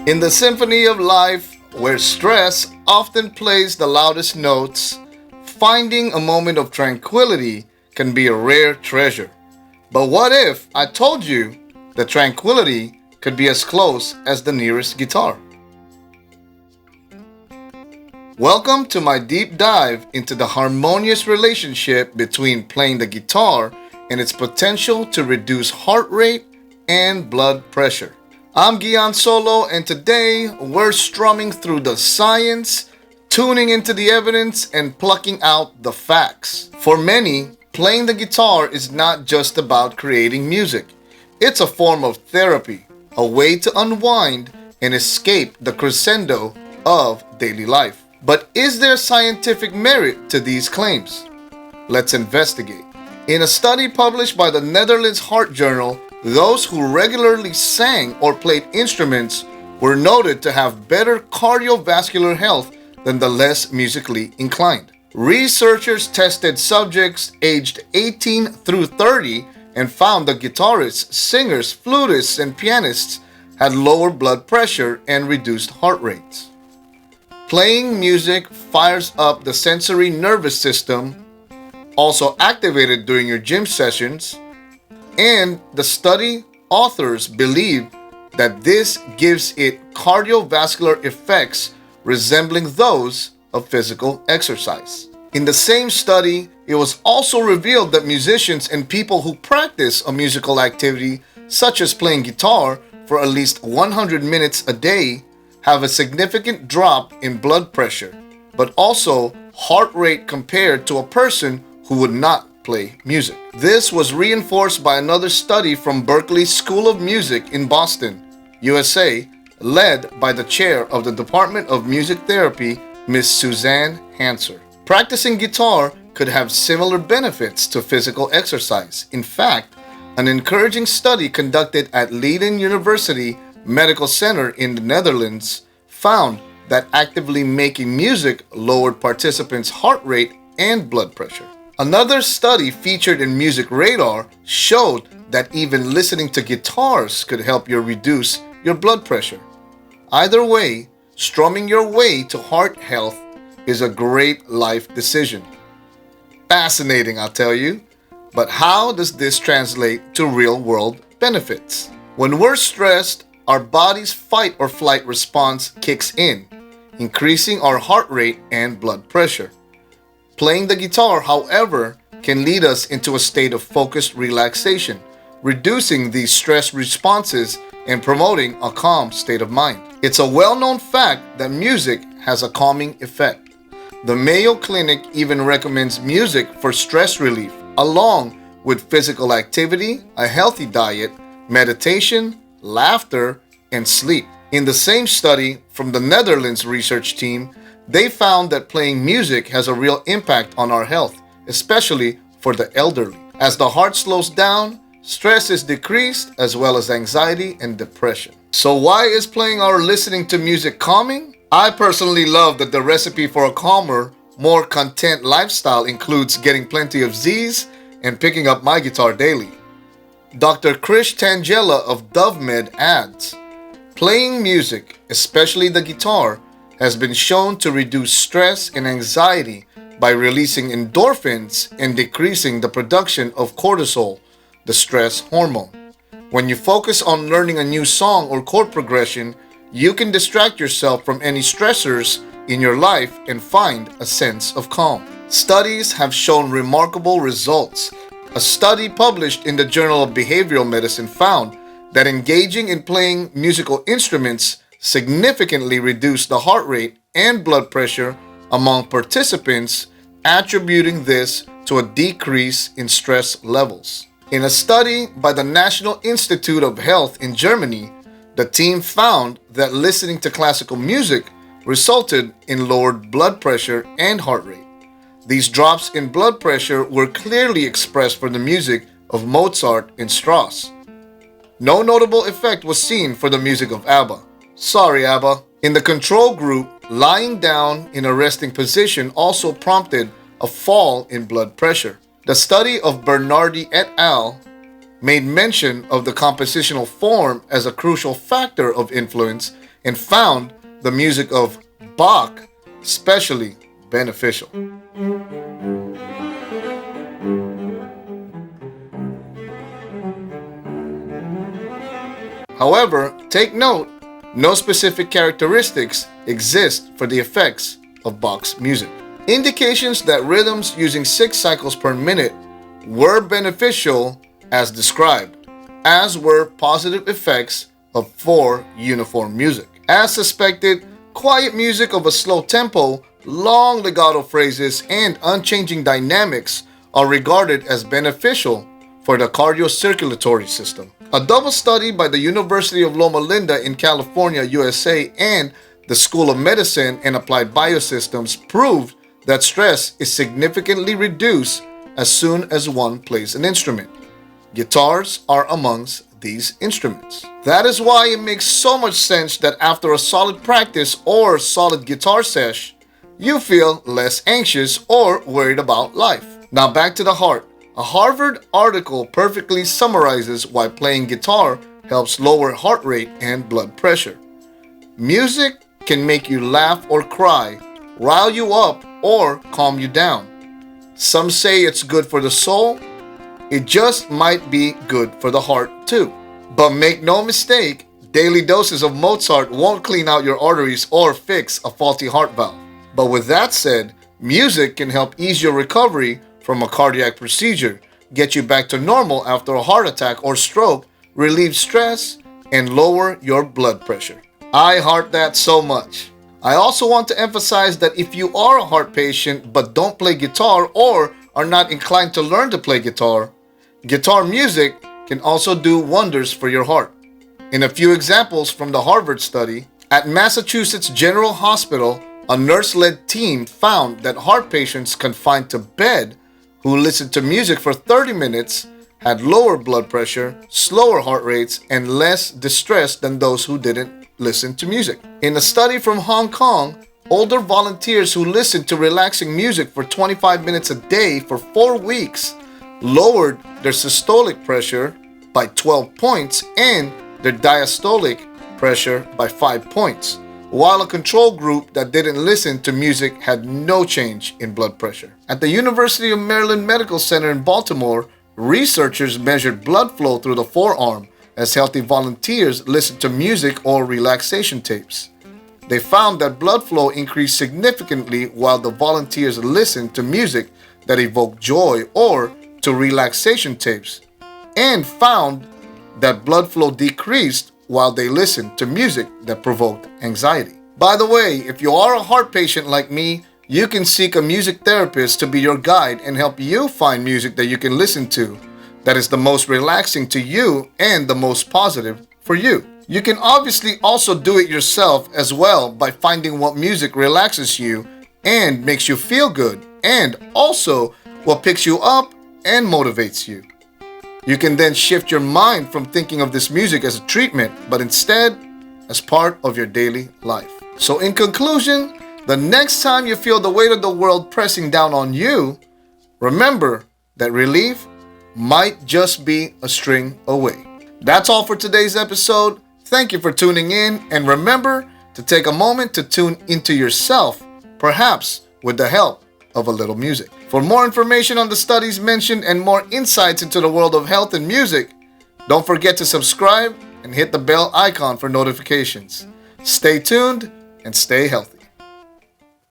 In the symphony of life, where stress often plays the loudest notes, finding a moment of tranquility can be a rare treasure. But what if I told you that tranquility could be as close as the nearest guitar? Welcome to my deep dive into the harmonious relationship between playing the guitar and its potential to reduce heart rate and blood pressure. I'm Gian Solo, and today we're strumming through the science, tuning into the evidence, and plucking out the facts. For many, playing the guitar is not just about creating music. It's a form of therapy, a way to unwind and escape the crescendo of daily life. But is there scientific merit to these claims? Let's investigate. In a study published by the Netherlands Heart Journal, those who regularly sang or played instruments were noted to have better cardiovascular health than the less musically inclined. Researchers tested subjects aged 18 through 30 and found that guitarists, singers, flutists, and pianists had lower blood pressure and reduced heart rates. Playing music fires up the sensory nervous system, also activated during your gym sessions, and the study authors believe that this gives it cardiovascular effects resembling those of physical exercise. In the same study, it was also revealed that musicians and people who practice a musical activity, such as playing guitar, for at least 100 minutes a day, have a significant drop in blood pressure, but also heart rate compared to a person who would not play music. This was reinforced by another study from Berklee School of Music in Boston, USA, led by the chair of the Department of Music Therapy, Ms. Suzanne Hanser. Practicing guitar could have similar benefits to physical exercise. In fact, an encouraging study conducted at Leiden University Medical Center in the Netherlands found that actively making music lowered participants' heart rate and blood pressure. Another study featured in Music Radar showed that even listening to guitars could help you reduce your blood pressure. Either way, strumming your way to heart health is a great life decision. Fascinating, I'll tell you. But how does this translate to real-world benefits? When we're stressed, our body's fight or flight response kicks in, increasing our heart rate and blood pressure. Playing the guitar, however, can lead us into a state of focused relaxation, reducing these stress responses and promoting a calm state of mind. It's a well-known fact that music has a calming effect. The Mayo Clinic even recommends music for stress relief, along with physical activity, a healthy diet, meditation, laughter, and sleep. In the same study from the Netherlands research team, they found that playing music has a real impact on our health, especially for the elderly. As the heart slows down, stress is decreased, as well as anxiety and depression. So why is playing or listening to music calming? I personally love that the recipe for a calmer, more content lifestyle includes getting plenty of Z's and picking up my guitar daily. Dr. Krish Tangela of DoveMed adds, playing music, especially the guitar, has been shown to reduce stress and anxiety by releasing endorphins and decreasing the production of cortisol, the stress hormone. When you focus on learning a new song or chord progression, you can distract yourself from any stressors in your life and find a sense of calm. Studies have shown remarkable results. A study published in the Journal of Behavioral Medicine found that engaging in playing musical instruments significantly reduced the heart rate and blood pressure among participants, attributing this to a decrease in stress levels. In a study by the National Institute of Health in Germany, the team found that listening to classical music resulted in lowered blood pressure and heart rate. These drops in blood pressure were clearly expressed for the music of Mozart and Strauss. No notable effect was seen for the music of ABBA. Sorry, ABBA. In the control group, lying down in a resting position also prompted a fall in blood pressure. The study of Bernardi et al. Made mention of the compositional form as a crucial factor of influence and found the music of Bach especially beneficial. However, take note, no specific characteristics exist for the effects of Bach's music. Indications that rhythms using 6 cycles per minute were beneficial as described, as were positive effects of 4 uniform music. As suspected, quiet music of a slow tempo, long legato phrases, and unchanging dynamics are regarded as beneficial for the cardiocirculatory system. A double study by the University of Loma Linda in California, USA, and the School of Medicine and Applied Biosystems proved that stress is significantly reduced as soon as one plays an instrument. Guitars are amongst these instruments. That is why it makes so much sense that after a solid practice or solid guitar sesh, you feel less anxious or worried about life. Now back to the heart. A Harvard article perfectly summarizes why playing guitar helps lower heart rate and blood pressure. Music can make you laugh or cry, rile you up, or calm you down. Some say it's good for the soul. It just might be good for the heart too. But make no mistake, daily doses of Mozart won't clean out your arteries or fix a faulty heart valve. But with that said, music can help ease your recovery from a cardiac procedure, get you back to normal after a heart attack or stroke, relieve stress, and lower your blood pressure. I heart that so much. I also want to emphasize that if you are a heart patient but don't play guitar or are not inclined to learn to play guitar music can also do wonders for your heart. In a few examples from the Harvard study, at Massachusetts General Hospital, a nurse-led team found that heart patients confined to bed who listened to music for 30 minutes had lower blood pressure, slower heart rates, and less distress than those who didn't listen to music. In a study from Hong Kong, older volunteers who listened to relaxing music for 25 minutes a day for 4 weeks lowered their systolic pressure by 12 points and their diastolic pressure by 5 points, while a control group that didn't listen to music had no change in blood pressure. At the University of Maryland Medical Center in Baltimore, researchers measured blood flow through the forearm as healthy volunteers listened to music or relaxation tapes. They found that blood flow increased significantly while the volunteers listened to music that evoked joy or to relaxation tapes, and found that blood flow decreased while they listened to music that provoked anxiety. By the way, if you are a heart patient like me, you can seek a music therapist to be your guide and help you find music that you can listen to that is the most relaxing to you and the most positive for you. You can obviously also do it yourself as well by finding what music relaxes you and makes you feel good, and also what picks you up and motivates you. You can then shift your mind from thinking of this music as a treatment, but instead as part of your daily life. So in conclusion, the next time you feel the weight of the world pressing down on you, remember that relief might just be a string away. That's all for today's episode. Thank you for tuning in, and remember to take a moment to tune into yourself, perhaps with the help of a little music. For more information on the studies mentioned and more insights into the world of health and music, don't forget to subscribe and hit the bell icon for notifications. Stay tuned and stay healthy.